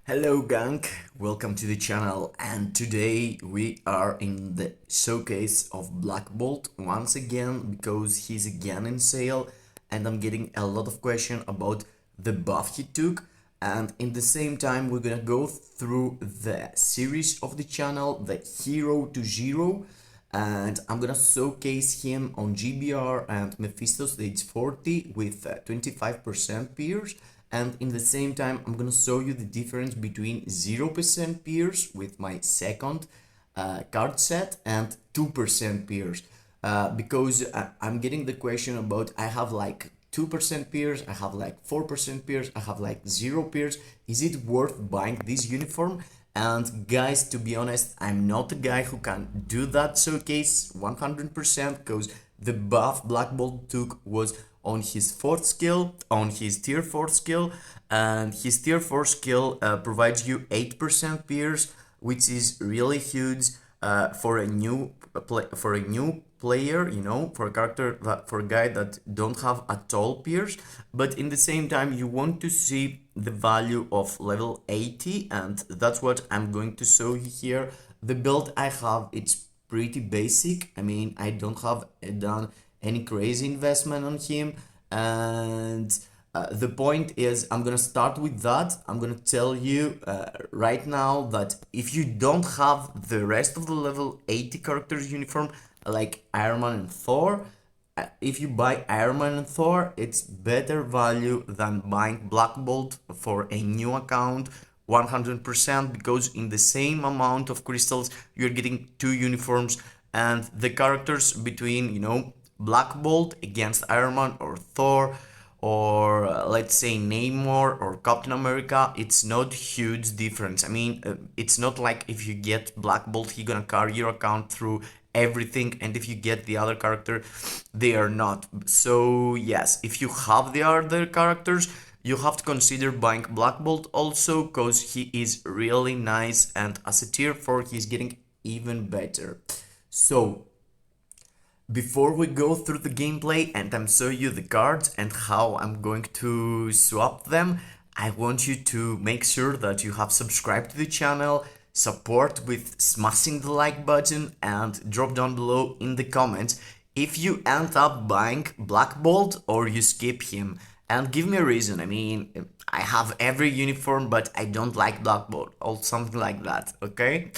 Hello gang, welcome to the channel, and today we are in the showcase of Blackbolt once again because he's again in sale and I'm getting a lot of questions about the buff he took, and in the same time we're gonna go through the series of the channel, the Hero to Zero, and I'm gonna showcase him on GBR and Mephisto stage 40 with 25% peers, and in the same time I'm gonna show you the difference between 0% peers with my second card set and 2% peers, because I'm getting the question about I have like 2% peers, I have like 4% peers, I have like 0 peers. Is it worth buying this uniform? And guys, to be honest, I'm not a guy who can do that showcase 100% because the buff Blackbolt took was on his fourth skill, on his tier 4 skill, and his tier 4 skill provides you 8% peers, which is really huge for a new player, you know, for a character that for a guy that don't have at all peers. But in the same time you want to see the value of level 80, and that's what I'm going to show you here. The build I have, it's pretty basic. I mean, I don't have done any crazy investment on him, and the point is I'm gonna start with that. I'm gonna tell you right now that if you don't have the rest of the level 80 characters uniform like Iron Man and Thor, if you buy Iron Man and Thor, it's better value than buying Blackbolt for a new account 100%, because in the same amount of crystals you're getting two uniforms, and the characters between, you know, Blackbolt against Iron Man or Thor or let's say Namor or Captain America, it's not huge difference. I mean, it's not like if you get Blackbolt, he gonna carry your account through everything, and if you get the other character, they are not. So yes, if you have the other characters, you have to consider buying Blackbolt also, because he is really nice, and as a tier 4 he's getting even better. So before we go through the gameplay and I'm show you the cards and how I'm going to swap them, I want you to make sure that you have subscribed to the channel, support with smashing the like button, and drop down below in the comments if you end up buying Blackbolt or you skip him, and give me a reason. I mean, I have every uniform but I don't like Blackbolt or something like that, okay?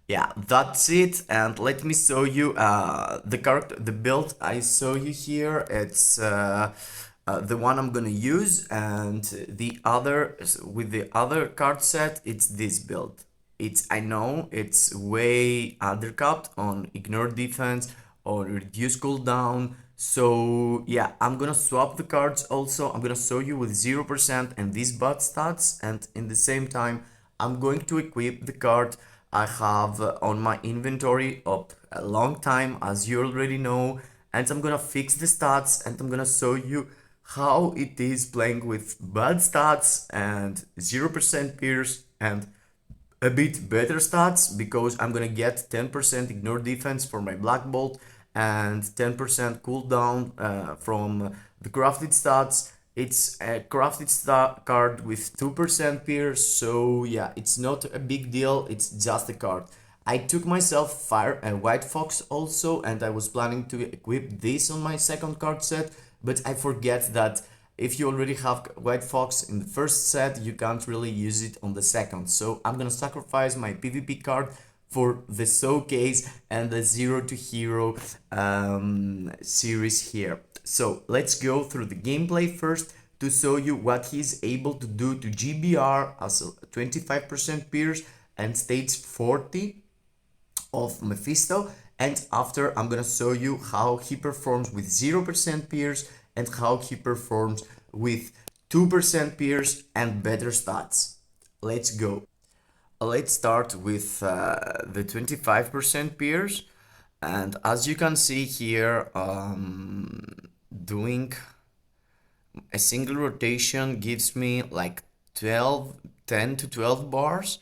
Yeah, that's it, and let me show you the build I show you here. It's the one I'm gonna use, and the other with the other card set, it's this build. I know it's way undercapped on ignore defense or reduce cooldown. So yeah, I'm gonna swap the cards also. I'm gonna show you with 0% and these bot stats, and in the same time I'm going to equip the card I have on my inventory up a long time, as you already know, and I'm gonna fix the stats and I'm gonna show you how it is playing with bad stats and 0% pierce and a bit better stats, because I'm gonna get 10% ignore defense for my Blackbolt and 10% cooldown from the crafted stats. It's a crafted stat card with 2% pierce, so yeah, it's not a big deal, it's just a card. I took myself Fire and White Fox also, and I was planning to equip this on my second card set, but I forget that if you already have White Fox in the first set, you can't really use it on the second. So I'm gonna sacrifice my PvP card for the showcase and the Zero to Hero series here. So let's go through the gameplay first to show you what he's able to do to GBR as a 25% pierce and stage 40 of Mephisto, and after I'm gonna show you how he performs with 0% pierce and how he performs with 2% pierce and better stats. Let's go. Let's start with the 25% pierce, and as you can see here, doing a single rotation gives me like 10 to 12 bars.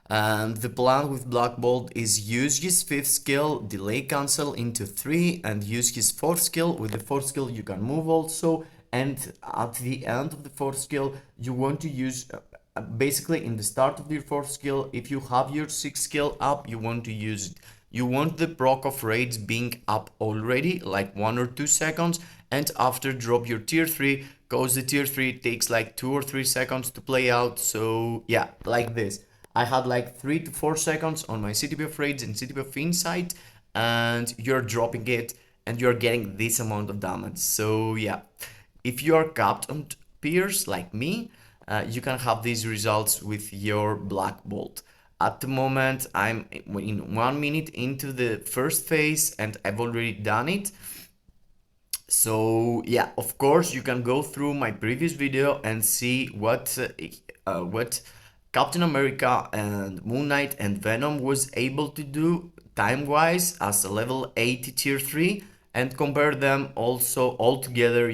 And the plan with Blackbolt is use his 5th skill, delay cancel into 3, and use his 4th skill. With the 4th skill you can move also, and at the end of the 4th skill you want to use basically in the start of your fourth skill, if you have your sixth skill up, you want to use it. You want the proc of raids being up already, like 1 or 2 seconds, and after drop your tier 3, cause the tier 3 takes like 2 or 3 seconds to play out. So yeah, like this. I had like 3 to 4 seconds on my CTP of raids and CTP of insight, and you're dropping it and you're getting this amount of damage. So yeah, if you are capped on peers like me, you can have these results with your Blackbolt. At the moment, I'm in 1 minute into the first phase and I've already done it. So yeah, of course you can go through my previous video and see what Captain America and Moon Knight and Venom was able to do time-wise as a level 80 tier 3 and compare them also all together,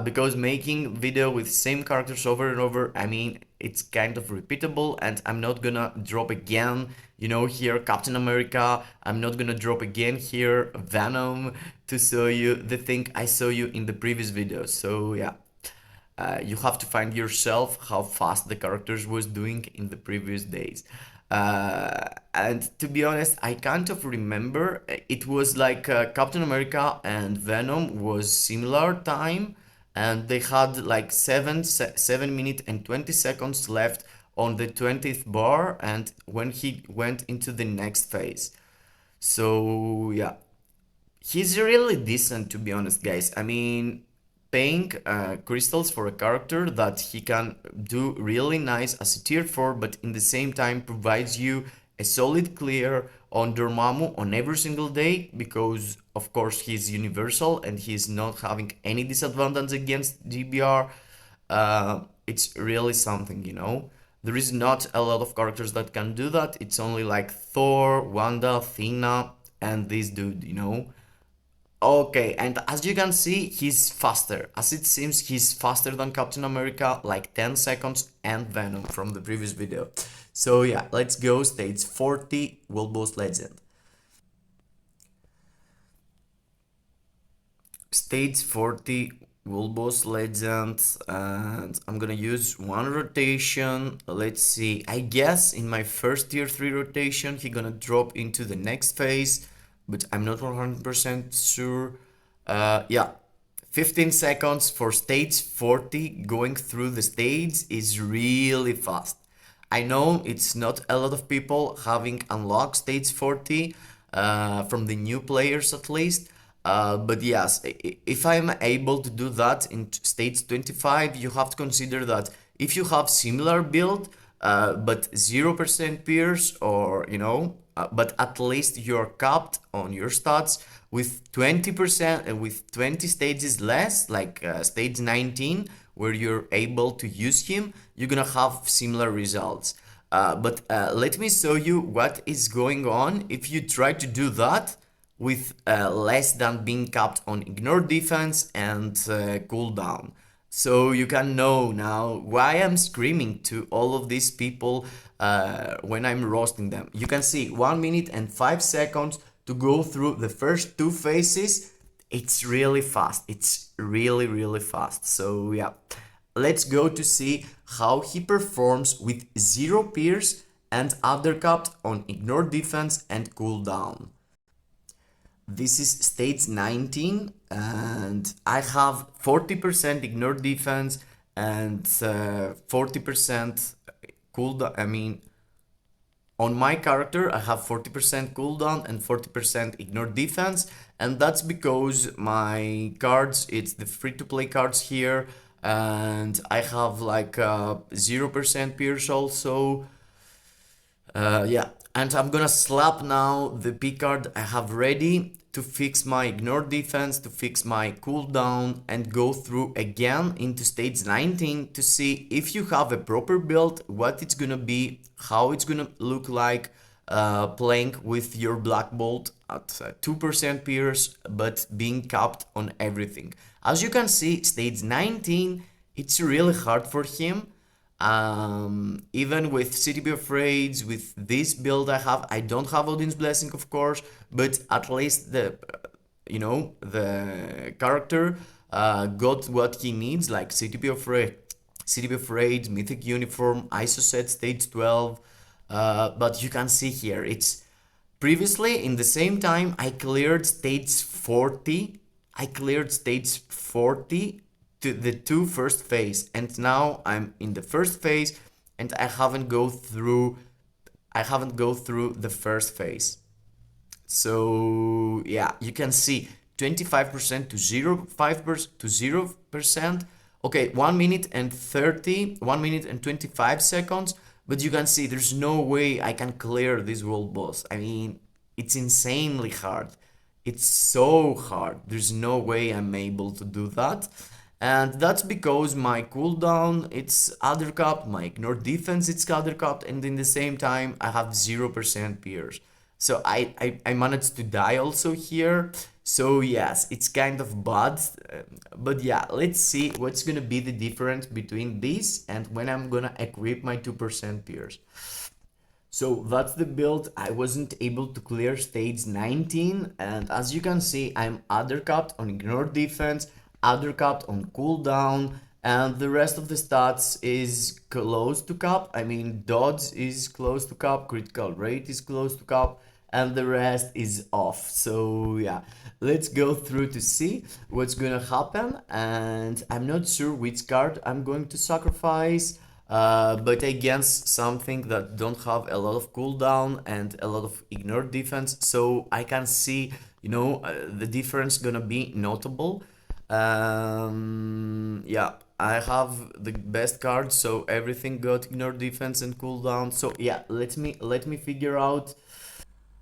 because making video with same characters over and over, I mean, it's kind of repeatable, and I'm not gonna drop again, here Captain America. I'm not gonna drop again here Venom to show you the thing I saw you in the previous video. So yeah, you have to find yourself how fast the characters was doing in the previous days. And to be honest, I kind of remember it was like Captain America and Venom was similar time, and they had like 7 minutes and 20 seconds left on the 20th bar, and when he went into the next phase. So yeah, he's really decent, to be honest, guys. I mean, paying crystals for a character that he can do really nice as a tier 4, but in the same time provides you a solid clear on Dormammu on every single day, because of course he's universal and he's not having any disadvantage against GBR. It's really something. There is not a lot of characters that can do that. It's only like Thor, Wanda, Athena, and this dude. Okay, and as you can see, he's faster. As it seems, he's faster than Captain America, like 10 seconds, and Venom from the previous video. So yeah, let's go. Stage 40, World Boss Legend. Stage 40, World Boss Legend, and I'm gonna use one rotation. Let's see, I guess in my first tier 3 rotation, he gonna drop into the next phase, but I'm not 100% sure. Yeah, 15 seconds for stage 40 going through the stage is really fast. I know it's not a lot of people having unlocked stage 40, from the new players at least. But yes, if I'm able to do that in stage 25, you have to consider that if you have similar build, but 0% pierce, or but at least you're capped on your stats with 20% and with 20 stages less, like stage 19, where you're able to use him, you're gonna have similar results. But let me show you what is going on if you try to do that with less than being capped on ignore defense and cooldown. So you can know now why I'm screaming to all of these people when I'm roasting them. You can see 1 minute and 5 seconds to go through the first two phases. It's really fast. It's really, really fast. So yeah, let's go to see how he performs with 0 pierce and undercapped on ignore defense and cooldown. This is stage 19, and I have 40% ignore defense and 40% cooldown. I mean, on my character, I have 40% cooldown and 40% ignore defense, and that's because my cards, it's the free-to-play cards here, and I have like 0% pierce also. Yeah, and I'm gonna slap now the P card I have ready to fix my ignore defense, to fix my cooldown, and go through again into stage 19 to see if you have a proper build, what it's gonna be, how it's gonna look like playing with your Blackbolt at 2% pierce, but being capped on everything. As you can see, stage 19, it's really hard for him. Even with CTB of Raids, with this build I don't have Odin's Blessing, of course, but at least the character got what he needs, like CTB of Raids, City of Afraid, Mythic Uniform, ISO set stage 12. But you can see here, it's previously in the same time I cleared stage 40. I cleared stage 40 to the two first phase, and now I'm in the first phase and I haven't go through the first phase. So yeah, you can see 25% to 0.5% to 0%. Okay, 1 minute and 30, 1 minute and 25 seconds. But you can see there's no way I can clear this world boss. I mean, it's insanely hard. It's so hard. There's no way I'm able to do that. And that's because my cooldown it's undercapped, my ignore defense it's undercapped, and in the same time I have 0% pierce. So I managed to die also here. So yes, it's kind of bad. But yeah, let's see what's gonna be the difference between this and when I'm gonna equip my 2% pierce. So that's the build. I wasn't able to clear stage 19, and as you can see, I'm undercapped on ignore defense, undercapped on cooldown, and the rest of the stats is close to cap. I mean, dodge is close to cap, critical rate is close to cap, and the rest is off. So yeah, let's go through to see what's gonna happen, and I'm not sure which card I'm going to sacrifice. But against something that don't have a lot of cooldown and a lot of ignore defense, so I can see, the difference gonna be notable. Yeah, I have the best card, so everything got ignore defense and cooldown. So yeah, let me figure out.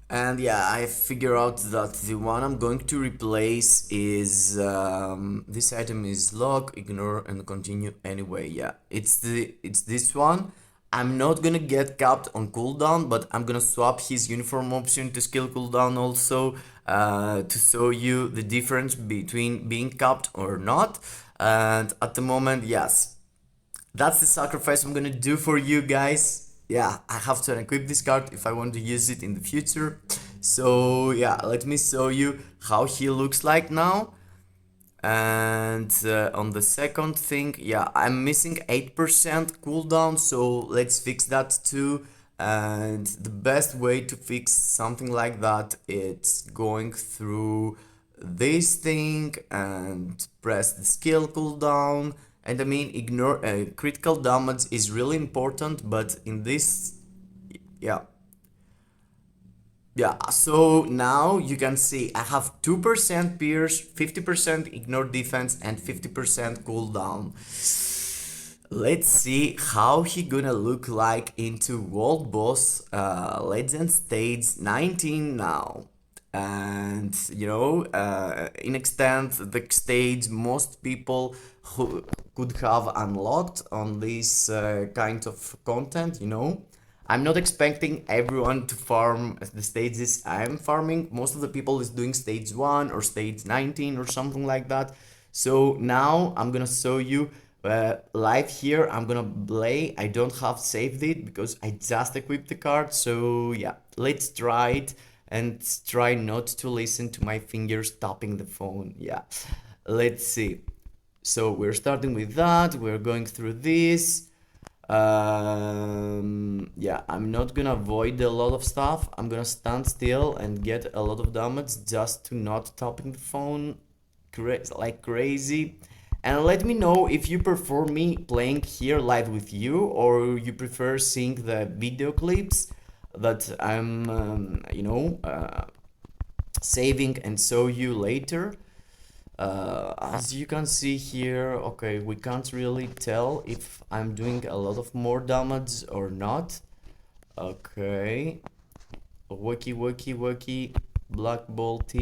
And yeah, I figure out that the one I'm going to replace is this item is lock, ignore, and continue anyway. Yeah, it's this one. I'm not gonna get capped on cooldown, but I'm gonna swap his uniform option to skill cooldown also to show you the difference between being capped or not. And at the moment, yes, that's the sacrifice I'm gonna do for you guys. Yeah, I have to equip this card if I want to use it in the future. So yeah, let me show you how he looks like now. And on the second thing, yeah, I'm missing 8% cooldown, so let's fix that too. And the best way to fix something like that, it's going through this thing and press the skill cooldown. And I mean, ignore critical damage is really important, but in this, yeah. Yeah, so now you can see I have 2% pierce, 50% ignore defense, and 50% cooldown. Let's see how he gonna look like into World Boss Legend Stage 19 now. And in extent the stage most people who could have unlocked on this kind of content. I'm not expecting everyone to farm the stages I'm farming. Most of the people is doing stage 1 or stage 19 or something like that. So now I'm gonna show you live here. I'm gonna play. I don't have saved it because I just equipped the card. So yeah, let's try it and try not to listen to my fingers tapping the phone. Yeah, let's see. So we're starting with that. We're going through this. Yeah, I'm not gonna avoid a lot of stuff. I'm gonna stand still and get a lot of damage just to not tapping the phone like crazy. And let me know if you prefer me playing here live with you, or you prefer seeing the video clips that I'm saving and show you later. As you can see here, okay, we can't really tell if I'm doing a lot of more damage or not. Okay, wiki, Blackbolt.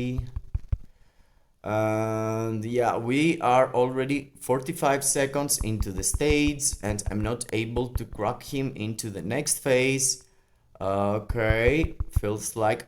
And yeah, we are already 45 seconds into the stage and I'm not able to crack him into the next phase. Okay, feels like,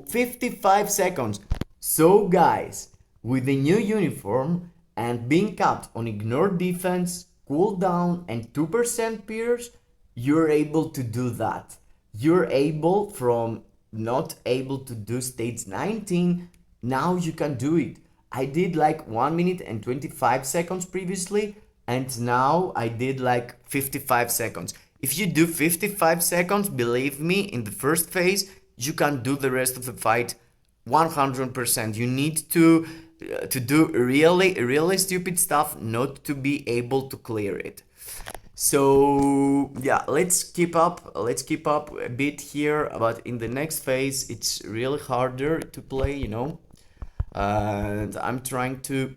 55 seconds. So guys, with the new uniform and being capped on ignore defense, cooldown and 2% pierce, you're able to do that. You're able from not able to do stage 19, now you can do it. I did like 1 minute and 25 seconds previously, and now I did like 55 seconds. If you do 55 seconds, believe me, in the first phase, you can do the rest of the fight 100%. You need to do really stupid stuff not to be able to clear it. So yeah, let's keep up a bit here, but in the next phase it's really harder to play, you know. And I'm trying to,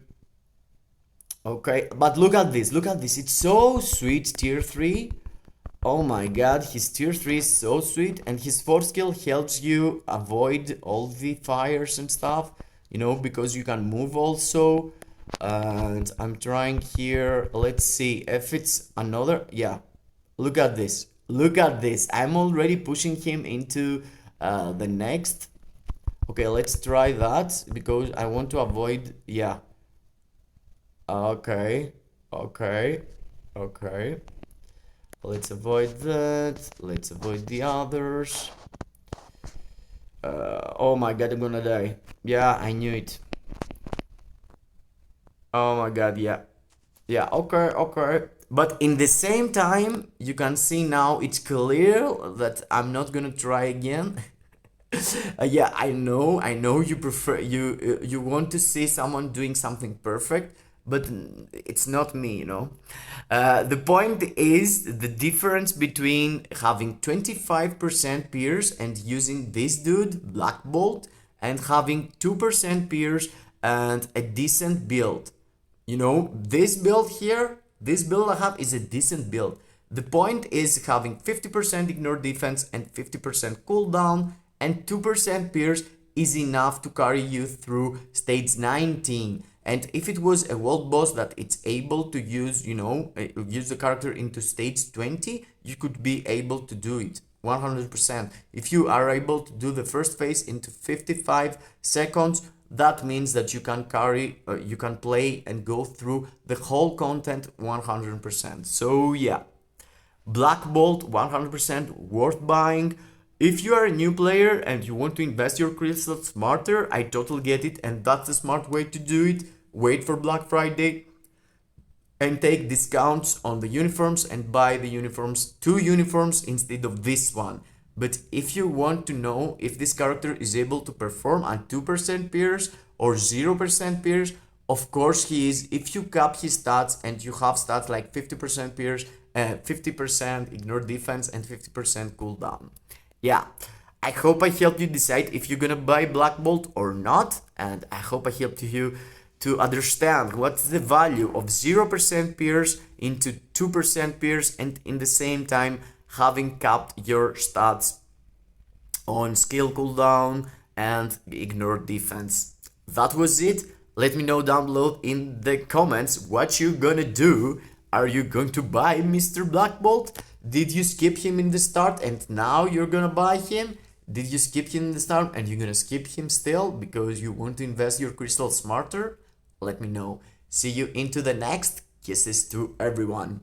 okay, but look at this, it's so sweet. Tier 3, oh my god, his tier 3 is so sweet, and his 4th skill helps you avoid all the fires and stuff, you know, because you can move also. And I'm trying here, let's see if it's another, yeah, look at this, I'm already pushing him into the next. Okay, let's try that because I want to avoid, yeah. Okay, okay, okay. Let's avoid that. Let's avoid the others. Oh my god, I'm gonna die. Yeah, I knew it. Oh my god, yeah. Yeah, okay, okay. But in the same time, you can see now it's clear that I'm not gonna try again. Yeah, I know you prefer, you want to see someone doing something perfect, but it's not me, you know. The point is the difference between having 25% peers and using this dude, Blackbolt, and having 2% peers and a decent build. You know, this build here, this build I have is a decent build. The point is having 50% ignore defense and 50% cooldown, and 2% pierce is enough to carry you through stage 19. And if it was a world boss that it's able to use, you know, use the character into stage 20, you could be able to do it 100%. If you are able to do the first phase into 55 seconds, that means that you can carry, you can play and go through the whole content 100%. So yeah, Blackbolt 100% worth buying. If you are a new player and you want to invest your crystals smarter, I totally get it, and that's the smart way to do it. Wait for Black Friday and take discounts on the uniforms and buy the uniforms, 2 uniforms instead of this one. But if you want to know if this character is able to perform at 2% pierce or 0% pierce, of course he is. If you cap his stats and you have stats like 50% pierce, 50% ignore defense and 50% cooldown. Yeah, I hope I helped you decide if you're gonna buy Blackbolt or not, and I hope I helped you to understand what's the value of 0% pierce into 2% pierce, and in the same time having capped your stats on skill cooldown and ignore defense. That was it. Let me know down below in the comments what you gonna do. Are you going to buy Mr. Blackbolt? Did you skip him in the start and now you're gonna buy him? Did you skip him in the start and you're gonna skip him still because you want to invest your crystals smarter? Let me know. See you into the next. Kisses to everyone.